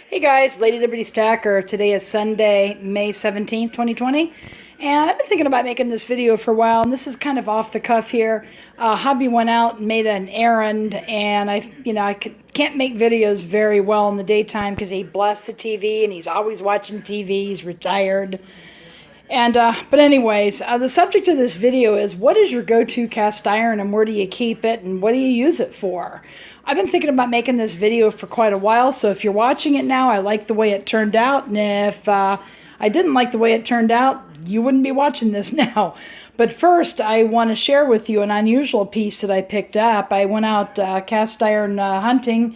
Hey guys, LadyLibertyStacker. Today is Sunday, May 17th, 2020. And I've been thinking about making this video for a while, and this is kind of off the cuff here. Hubby went out and made an errand, and I can't make videos very well in the daytime because he blasts the TV, and he's always watching TV. He's retired. And but anyways, the subject of this video is, what is your go-to cast iron, and where do you keep it, and what do you use it for? I've been thinking about making this video for quite a while, so if you're watching it now, I like the way it turned out, and if I didn't like the way it turned out, you wouldn't be watching this now. But first, I want to share with you an unusual piece that I picked up. I went out cast iron hunting.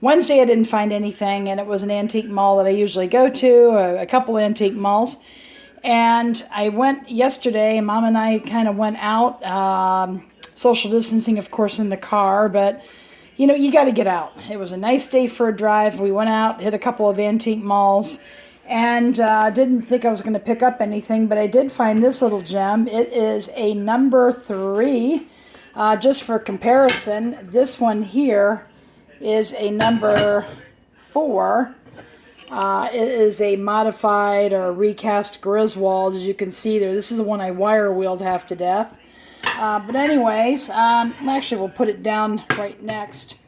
Wednesday I didn't find anything, and it was an antique mall that I usually go to, a couple antique malls. And I went yesterday, Mom and I kind of went out, social distancing, of course, in the car, but you know, you got to get out. It was a nice day for a drive. We went out, hit a couple of antique malls, and didn't think I was going to pick up anything, but I did find this little gem. It is a number 3. Just for comparison, this one here is a number 4. It is a modified or recast Griswold, as you can see there. This is the one I wire wheeled half to death. But anyways, actually we'll put it down right next.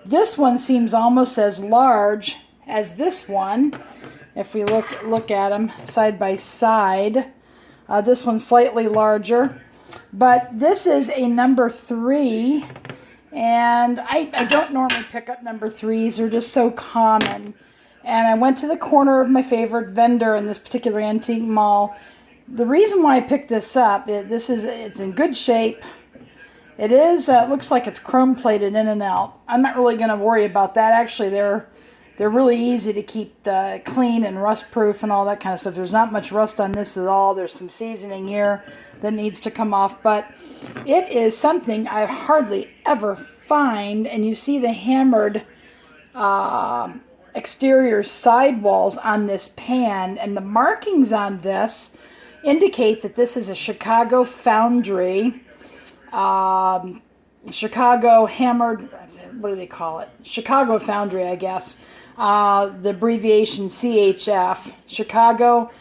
This one seems almost as large as this one. If we look at them side by side, this one's slightly larger. But this is a number 3, and I don't normally pick up number 3s. They're just so common. And I went to the corner of my favorite vendor in this particular antique mall. The reason why I picked this up, it's in good shape. It is, looks like it's chrome plated in and out. I'm not really going to worry about that. Actually, they're really easy to keep clean and rust proof and all that kind of stuff. There's not much rust on this at all. There's some seasoning here that needs to come off, but it is something I hardly ever find. And you see the hammered exterior sidewalls on this pan, and the markings on this indicate that this is a Chicago foundry, Chicago hammered, what do they call it? Chicago foundry, I guess. The abbreviation CHF, Chicago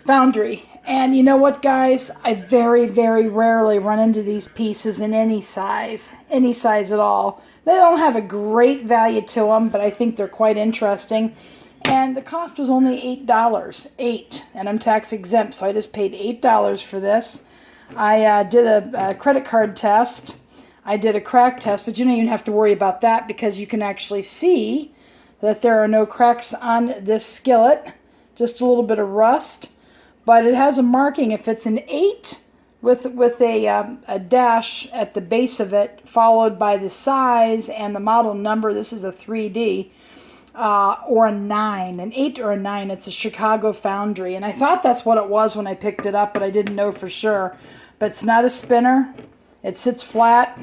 foundry. And you know what, guys? I very, very rarely run into these pieces in any size at all. They don't have a great value to them, but I think they're quite interesting. And the cost was only $8, $8, and I'm tax exempt, so I just paid $8 for this. I did a credit card test. I did a crack test, but you don't even have to worry about that because you can actually see that there are no cracks on this skillet, just a little bit of rust. But it has a marking. If it's an 8 with a dash at the base of it, followed by the size and the model number, this is a 3D, or a 9, an 8 or a 9, it's a Chicago foundry. And I thought that's what it was when I picked it up, but I didn't know for sure. But it's not a spinner. It sits flat,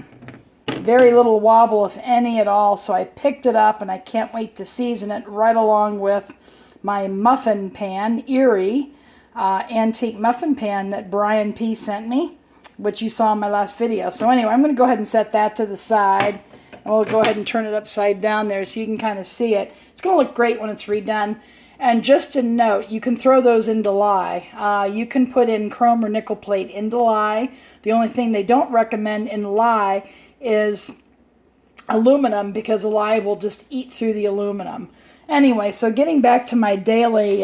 very little wobble, if any at all. So I picked it up, and I can't wait to season it right along with my muffin pan, Erie, antique muffin pan that Brian P. sent me, which you saw in my last video. So anyway, I'm going to go ahead and set that to the side, and we'll go ahead and turn it upside down there so you can kind of see it. It's going to look great when it's redone. And just a note, you can throw those into lye. You can put in chrome or nickel plate into lye. The only thing they don't recommend in lye is aluminum, because the lye will just eat through the aluminum. Anyway, so getting back to my daily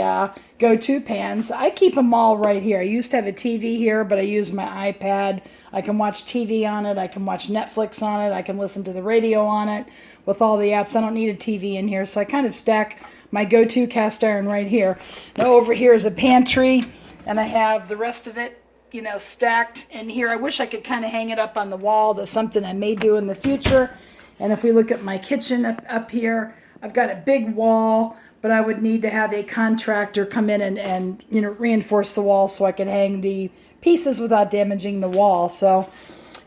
go-to pans, I keep them all right here. I used to have a TV here, but I use my iPad. I can watch TV on it. I can watch Netflix on it. I can listen to the radio on it with all the apps. I don't need a TV in here, so I kind of stack my go-to cast iron right here. Now over here is a pantry, and I have the rest of it, you know, stacked in here. I wish I could kind of hang it up on the wall. That's something I may do in the future. And if we look at my kitchen up here, I've got a big wall, but I would need to have a contractor come in and you know, reinforce the wall so I can hang the pieces without damaging the wall. So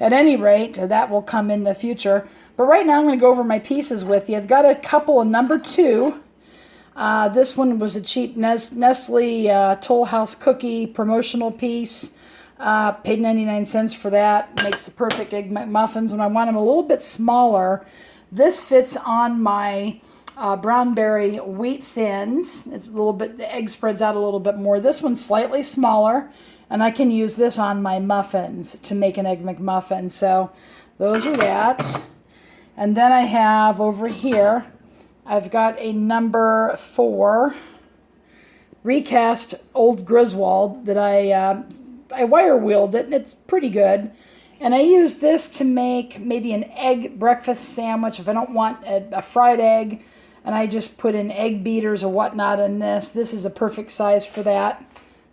at any rate, that will come in the future. But right now I'm going to go over my pieces with you. I've got a couple of number 2. This one was a cheap Nestle Toll House cookie promotional piece. Paid 99 cents for that. Makes the perfect egg muffins. When I want them a little bit smaller, this fits on my brown berry wheat thins. It's a little bit, the egg spreads out a little bit more. This one's slightly smaller, and I can use this on my muffins to make an Egg McMuffin. So those are that. And then I have over here, I've got a number 4 recast Old Griswold that I wire wheeled it, and it's pretty good. And I use this to make maybe an egg breakfast sandwich if I don't want a fried egg, and I just put in egg beaters or whatnot in this. This is a perfect size for that.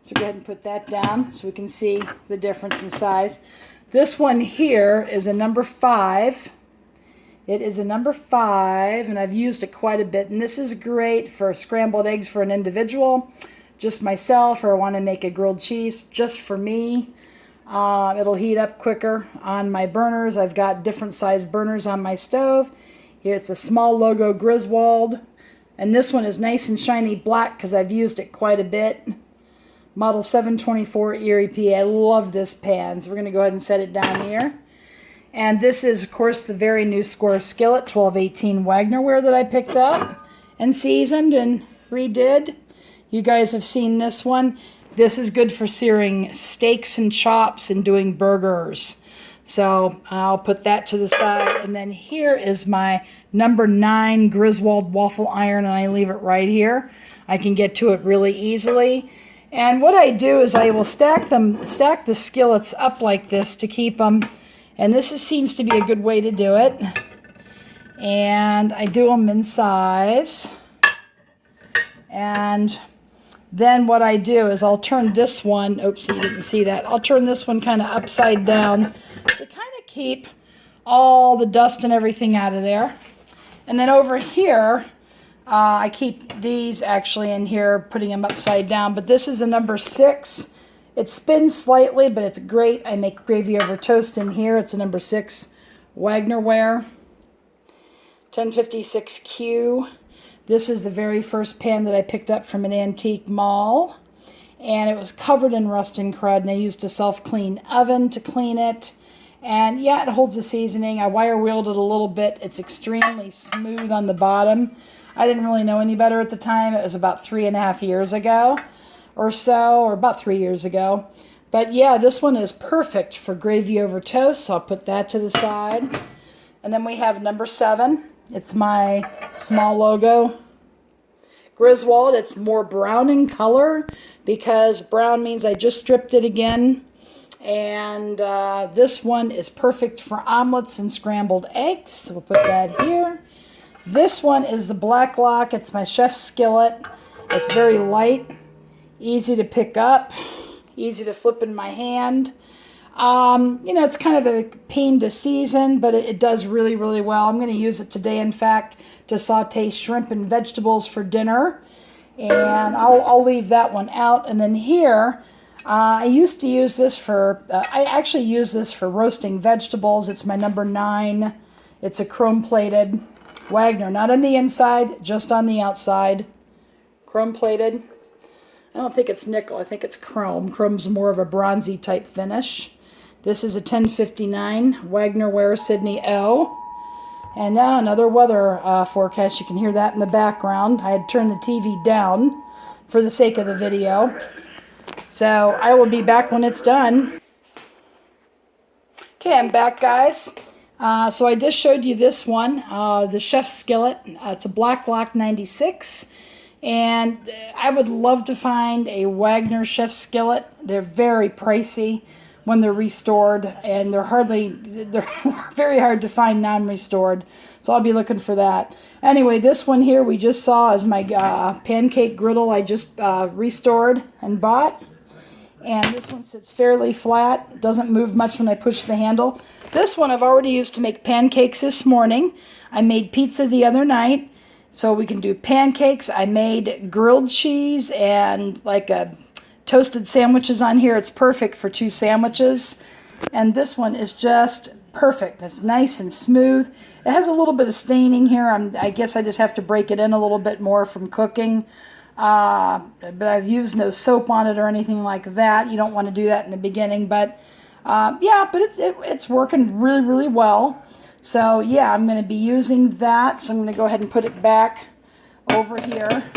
So go ahead and put that down so we can see the difference in size. This one here is a number 5. It is a number 5, and I've used it quite a bit. And this is great for scrambled eggs for an individual, just myself, or I want to make a grilled cheese just for me. It'll heat up quicker on my burners. I've got different size burners on my stove. Here it's a small logo Griswold, and this one is nice and shiny black because I've used it quite a bit. Model 724 Erie PA. I love this pan, so we're going to go ahead and set it down here. And this is, of course, the very new square skillet, 1218 Wagner ware that I picked up and seasoned and redid. You guys have seen this one. This is good for searing steaks and chops and doing burgers. So I'll put that to the side. And then here is my number 9 Griswold waffle iron, and I leave it right here. I can get to it really easily. And what I do is I will stack the skillets up like this to keep them. And this seems to be a good way to do it. And I do them in size. And then what I do is I'll turn this one, oops, you didn't see that. I'll turn this one kind of upside down to kind of keep all the dust and everything out of there. And then over here, I keep these actually in here, putting them upside down. But this is a number 6. It spins slightly, but it's great. I make gravy over toast in here. It's a number 6 Wagner ware. 1056Q. This is the very first pan that I picked up from an antique mall. And it was covered in rust and crud, and I used a self-clean oven to clean it. And yeah, it holds the seasoning. I wire wheeled it a little bit. It's extremely smooth on the bottom. I didn't really know any better at the time. It was about 3.5 years ago. Or so, or about 3 years ago. But yeah, this one is perfect for gravy over toast, so I'll put that to the side. And then we have number 7. It's my small logo Griswold. It's more brown in color because brown means I just stripped it again. And this one is perfect for omelets and scrambled eggs, so we'll put that here. This one is the Black Lock. It's my chef's skillet. It's very light. Easy to pick up, easy to flip in my hand. You know, it's kind of a pain to season, but it does really, really well. I'm going to use it today, in fact, to saute shrimp and vegetables for dinner. And I'll leave that one out. And then here, I used to use this for, I actually use this for roasting vegetables. It's my number 9. It's a chrome-plated Wagner. Not on the inside, just on the outside. Chrome-plated. I don't think it's nickel. I think it's chrome. Chrome's more of a bronzy type finish. This is a 1059 Wagner ware Sydney O. And now another weather forecast. You can hear that in the background. I had turned the TV down for the sake of the video. So I will be back when it's done. Okay, I'm back, guys. So I just showed you this one, the chef's skillet. It's a Black Lock 96. And I would love to find a Wagner chef skillet. They're very pricey when they're restored, and they're very hard to find non-restored. So I'll be looking for that. Anyway, this one here we just saw is my pancake griddle I just restored and bought. And this one sits fairly flat. Doesn't move much when I push the handle. This one I've already used to make pancakes this morning. I made pizza the other night. So we can do pancakes. I made grilled cheese and like toasted sandwiches on here. It's perfect for 2 sandwiches. And this one is just perfect. It's nice and smooth. It has a little bit of staining here. I guess I just have to break it in a little bit more from cooking. But I've used no soap on it or anything like that. You don't want to do that in the beginning. But yeah, but it's working really, really well. So yeah, I'm going to be using that. So I'm going to go ahead and put it back over here.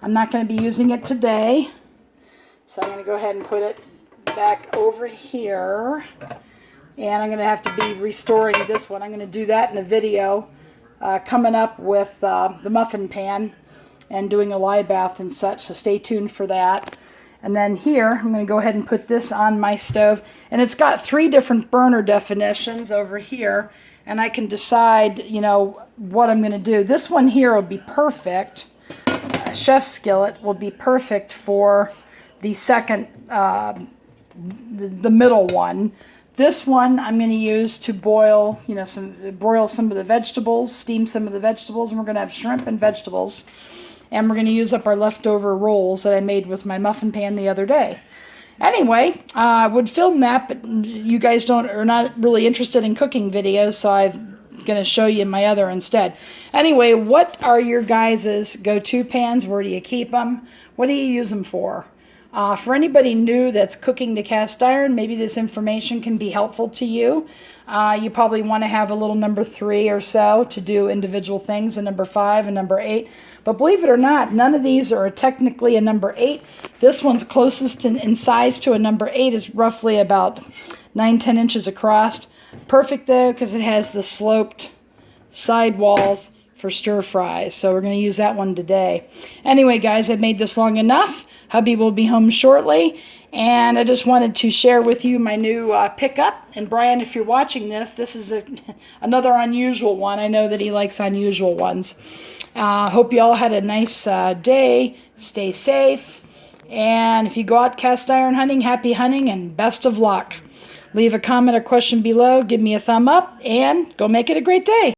I'm not going to be using it today, so I'm going to go ahead and put it back over here. And I'm going to have to be restoring this one. I'm going to do that in a video coming up with the muffin pan and doing a lye bath and such, so stay tuned for that. And then here, I'm going to go ahead and put this on my stove. And it's got 3 different burner definitions over here. And I can decide, you know, what I'm going to do. This one here will be perfect. Chef's skillet will be perfect for the second, the middle one. This one I'm going to use to boil, you know, broil some of the vegetables, steam some of the vegetables, and we're going to have shrimp and vegetables. And we're going to use up our leftover rolls that I made with my muffin pan the other day. Anyway, I would film that, but you guys are not really interested in cooking videos, so I'm going to show you my other instead. Anyway, what are your guys' go-to pans? Where do you keep them? What do you use them for? For anybody new that's cooking to cast iron, maybe this information can be helpful to you. You probably want to have a little number 3 or so to do individual things, a number 5, a number 8. But believe it or not, none of these are technically a number 8. This one's closest in size to a number 8 is roughly about 9-10 inches across. Perfect though, because it has the sloped side walls for stir fries. So we're going to use that one today. Anyway, guys, I've made this long enough. Hubby will be home shortly, and I just wanted to share with you my new pickup. And Brian, if you're watching this, this is another unusual one. I know that he likes unusual ones. Hope you all had a nice day. Stay safe. And if you go out cast iron hunting, happy hunting and best of luck. Leave a comment or question below. Give me a thumb up and go make it a great day.